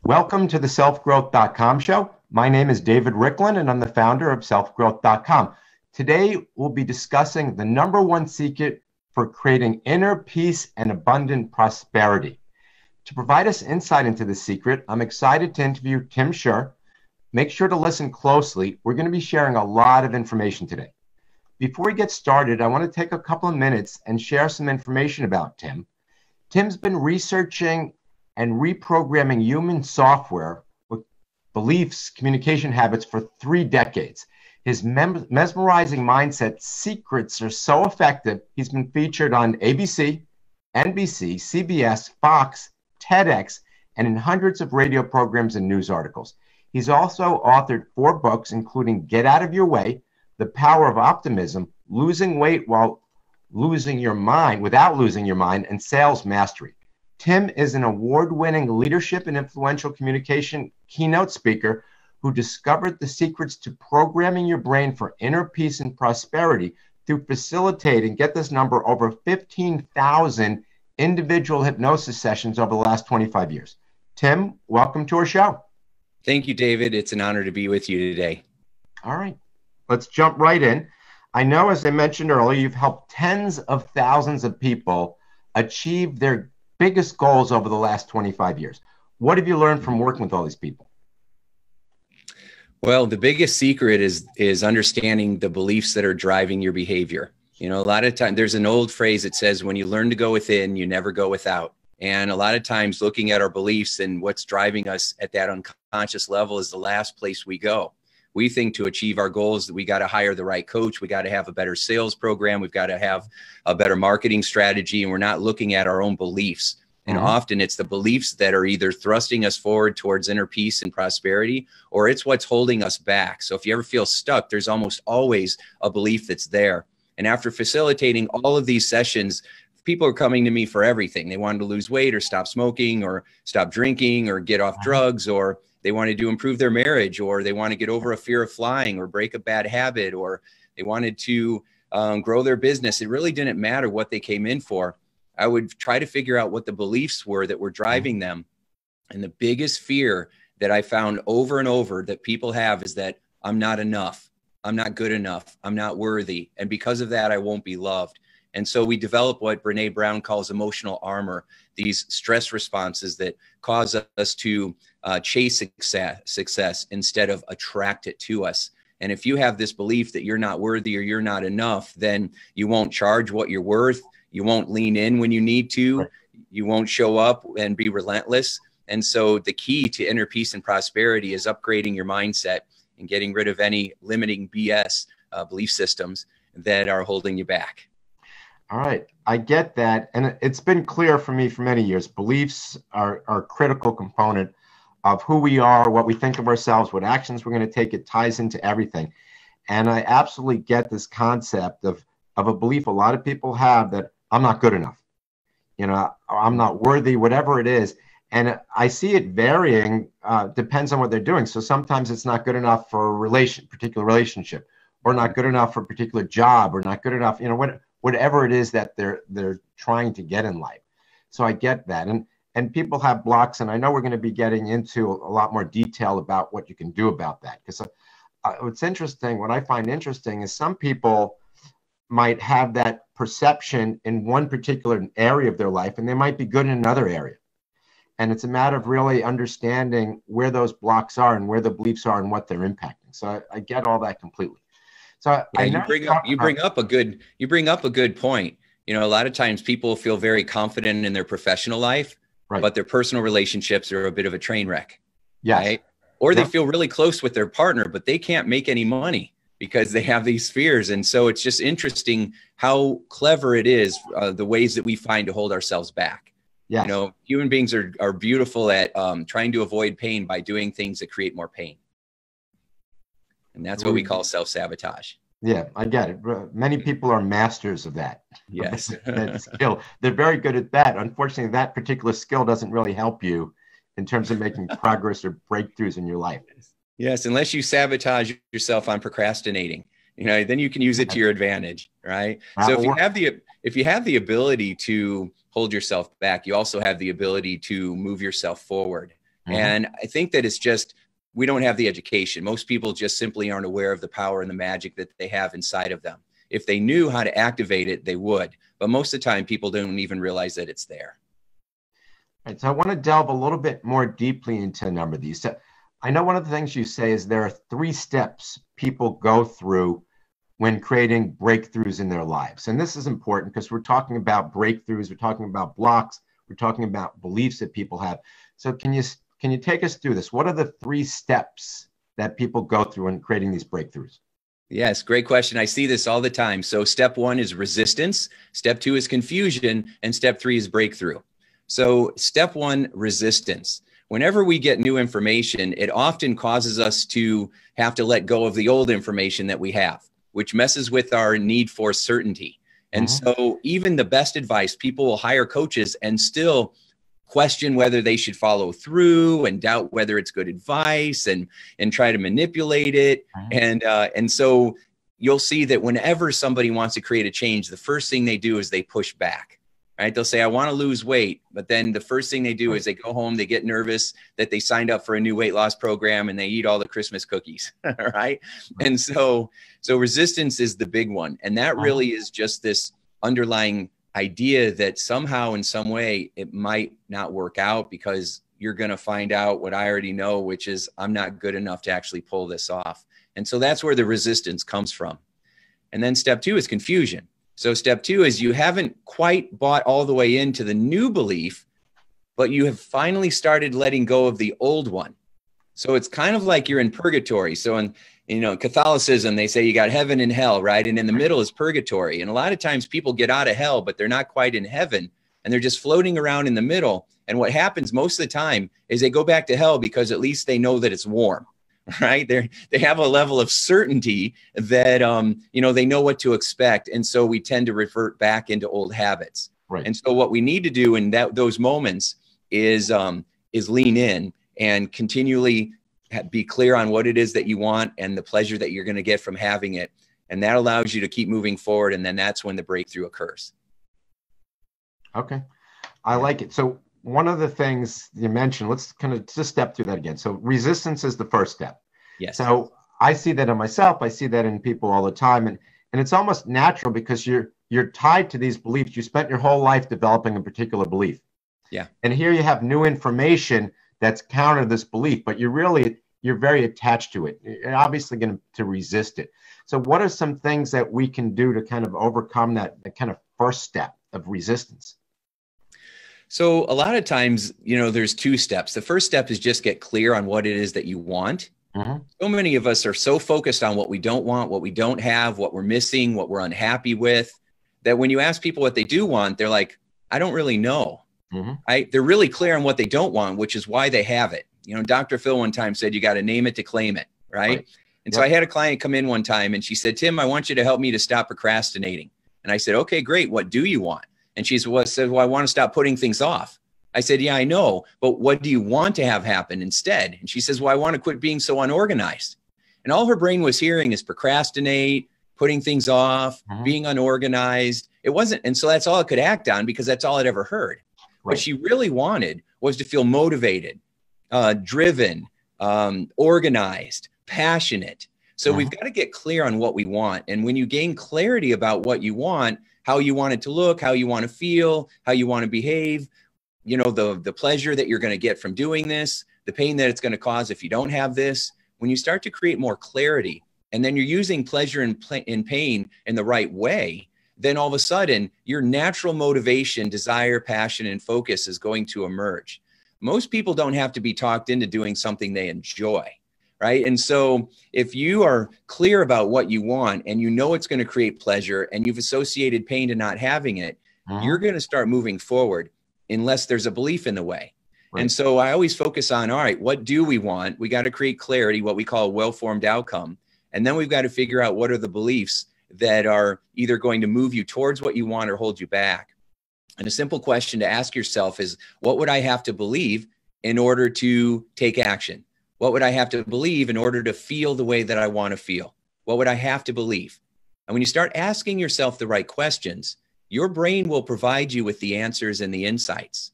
Welcome to the selfgrowth.com show. My name is David Riklan, and I'm the founder of selfgrowth.com. Today, we'll be discussing the number one secret for creating inner peace and abundant prosperity. To provide us insight into this secret, I'm excited to interview Tim Shurr. Make sure to listen closely. We're going to be sharing a lot of information today. Before we get started, I want to take a couple of minutes and share some information about Tim. Tim's been researching and reprogramming human software with beliefs, communication habits for 3 decades. His mesmerizing mindset secrets are so effective, he's been featured on ABC, NBC, CBS, Fox, TEDx, and in hundreds of radio programs and news articles. He's also authored 4 books, including Get Out of Your Way, The Power of Optimism, Losing Weight Without Losing Your Mind, and Sales Mastery. Tim is an award-winning leadership and influential communication keynote speaker who discovered the secrets to programming your brain for inner peace and prosperity through facilitating, get this number, over 15,000 individual hypnosis sessions over the last 25 years. Tim, welcome to our show. Thank you, David. It's an honor to be with you today. All right, let's jump right in. I know, as I mentioned earlier, you've helped tens of thousands of people achieve their biggest goals over the last 25 years. What have you learned from working with all these people? Well, the biggest secret is understanding the beliefs that are driving your behavior. You know, a lot of times there's an old phrase that says, when you learn to go within, you never go without. And a lot of times looking at our beliefs and what's driving us at that unconscious level is the last place we go. We think to achieve our goals that we got to hire the right coach. We got to have a better sales program. We've got to have a better marketing strategy. And we're not looking at our own beliefs. And often it's the beliefs that are either thrusting us forward towards inner peace and prosperity, or it's what's holding us back. So if you ever feel stuck, there's almost always a belief that's there. And after facilitating all of these sessions, people are coming to me for everything. They wanted to lose weight or stop smoking or stop drinking or get off drugs, or they wanted to improve their marriage, or they want to get over a fear of flying or break a bad habit, or they wanted to grow their business. It really didn't matter what they came in for. I would try to figure out what the beliefs were that were driving them. And the biggest fear that I found over and over that people have is that I'm not enough. I'm not good enough. I'm not worthy. And because of that, I won't be loved. And so we develop what Brene Brown calls emotional armor, these stress responses that cause us to chase success instead of attract it to us. And if you have this belief that you're not worthy or you're not enough, then you won't charge what you're worth. You won't lean in when you need to. Right. You won't show up and be relentless. And so the key to inner peace and prosperity is upgrading your mindset and getting rid of any limiting BS belief systems that are holding you back. All right, I get that. And it's been clear for me for many years. Beliefs are a critical component of who we are, what we think of ourselves, what actions we're going to take. It ties into everything. And I absolutely get this concept of a belief a lot of people have that I'm not good enough. You know, I'm not worthy, whatever it is. And I see it varying, depends on what they're doing. So sometimes it's not good enough for a particular relationship, or not good enough for a particular job, or not good enough, you know, whatever it is that they're trying to get in life. So I get that. And people have blocks, and I know we're going to be getting into a lot more detail about what you can do about that. Because what's interesting, what I find interesting is some people might have that perception in one particular area of their life, and they might be good in another area. And it's a matter of really understanding where those blocks are and where the beliefs are and what they're impacting. So I get all that completely. So yeah, you bring up a good point. You know, a lot of times people feel very confident in their professional life, right, but their personal relationships are a bit of a train wreck. Yes. Right? Or they feel really close with their partner, but they can't make any money because they have these fears. And so it's just interesting how clever it is, the ways that we find to hold ourselves back. Yes. You know, human beings are beautiful at trying to avoid pain by doing things that create more pain. And that's what we call self-sabotage. Yeah, I get it. Many people are masters of that. Yes. That skill. They're very good at that. Unfortunately, that particular skill doesn't really help you in terms of making progress or breakthroughs in your life. Yes, unless you sabotage yourself on procrastinating, you know, then you can use it to your advantage, right? So if you have the ability to hold yourself back, you also have the ability to move yourself forward. And I think that it's just, we don't have the education. Most people just simply aren't aware of the power and the magic that they have inside of them. If they knew how to activate it, they would. But most of the time, people don't even realize that it's there. Right, so I want to delve a little bit more deeply into a number of these. So I know one of the things you say is there are 3 steps people go through when creating breakthroughs in their lives. And this is important because we're talking about breakthroughs, we're talking about blocks, we're talking about beliefs that people have. So can you take us through this? What are the 3 steps that people go through in creating these breakthroughs? Yes, great question. I see this all the time. So step 1 is resistance, step 2 is confusion, and step 3 is breakthrough. So step 1, resistance. Whenever we get new information, it often causes us to have to let go of the old information that we have, which messes with our need for certainty. And so even the best advice, people will hire coaches and still question whether they should follow through and doubt whether it's good advice and try to manipulate it. And so you'll see that whenever somebody wants to create a change, the first thing they do is they push back, right? They'll say, I want to lose weight. But then the first thing they do is they go home, they get nervous that they signed up for a new weight loss program and they eat all the Christmas cookies, right? And so resistance is the big one. And that really is just this underlying idea that somehow in some way it might not work out because you're going to find out what I already know, which is I'm not good enough to actually pull this off. And so that's where the resistance comes from. And then step 2 is confusion. So step 2 is you haven't quite bought all the way into the new belief, but you have finally started letting go of the old one. So it's kind of like you're in purgatory. So in Catholicism, they say you got heaven and hell, right? And in the middle is purgatory. And a lot of times people get out of hell, but they're not quite in heaven. And they're just floating around in the middle. And what happens most of the time is they go back to hell because at least they know that it's warm, right? They have a level of certainty that, they know what to expect. And so we tend to revert back into old habits. Right. And so what we need to do in those moments is lean in and continually be clear on what it is that you want and the pleasure that you're going to get from having it. And that allows you to keep moving forward. And then that's when the breakthrough occurs. Okay. I like it. So one of the things you mentioned, let's kind of just step through that again. So resistance is the first step. Yes. So I see that in myself. I see that in people all the time. And it's almost natural because you're tied to these beliefs. You spent your whole life developing a particular belief. Yeah. And here you have new information that's counter this belief, but you're very attached to it. You're obviously going to resist it. So what are some things that we can do to kind of overcome that kind of first step of resistance? So a lot of times, there's 2 steps. The first step is just get clear on what it is that you want. So many of us are so focused on what we don't want, what we don't have, what we're missing, what we're unhappy with, that when you ask people what they do want, they're like, I don't really know. Right? They're really clear on what they don't want, which is why they have it. Dr. Phil one time said, you got to name it to claim it. Right. And so I had a client come in one time and she said, Tim, I want you to help me to stop procrastinating. And I said, okay, great. What do you want? And she said, well, I want to stop putting things off. I said, yeah, I know. But what do you want to have happen instead? And she says, well, I want to quit being so unorganized. And all her brain was hearing is procrastinate, putting things off, being unorganized. It wasn't. And so that's all it could act on because that's all it ever heard. Right. What she really wanted was to feel motivated, driven, organized, passionate. So we've got to get clear on what we want. And when you gain clarity about what you want, how you want it to look, how you want to feel, how you want to behave, the pleasure that you're going to get from doing this, the pain that it's going to cause if you don't have this, when you start to create more clarity, and then you're using pleasure and pain in the right way, then all of a sudden your natural motivation, desire, passion, and focus is going to emerge. Most people don't have to be talked into doing something they enjoy, right? And so if you are clear about what you want and you know it's going to create pleasure and you've associated pain to not having it, you're going to start moving forward unless there's a belief in the way. Right. And so I always focus on, all right, what do we want? We got to create clarity, what we call a well-formed outcome. And then we've got to figure out what are the beliefs that are either going to move you towards what you want or hold you back. And a simple question to ask yourself is, what would I have to believe in order to take action? What would I have to believe in order to feel the way that I want to feel? What would I have to believe? And when you start asking yourself the right questions, your brain will provide you with the answers and the insights.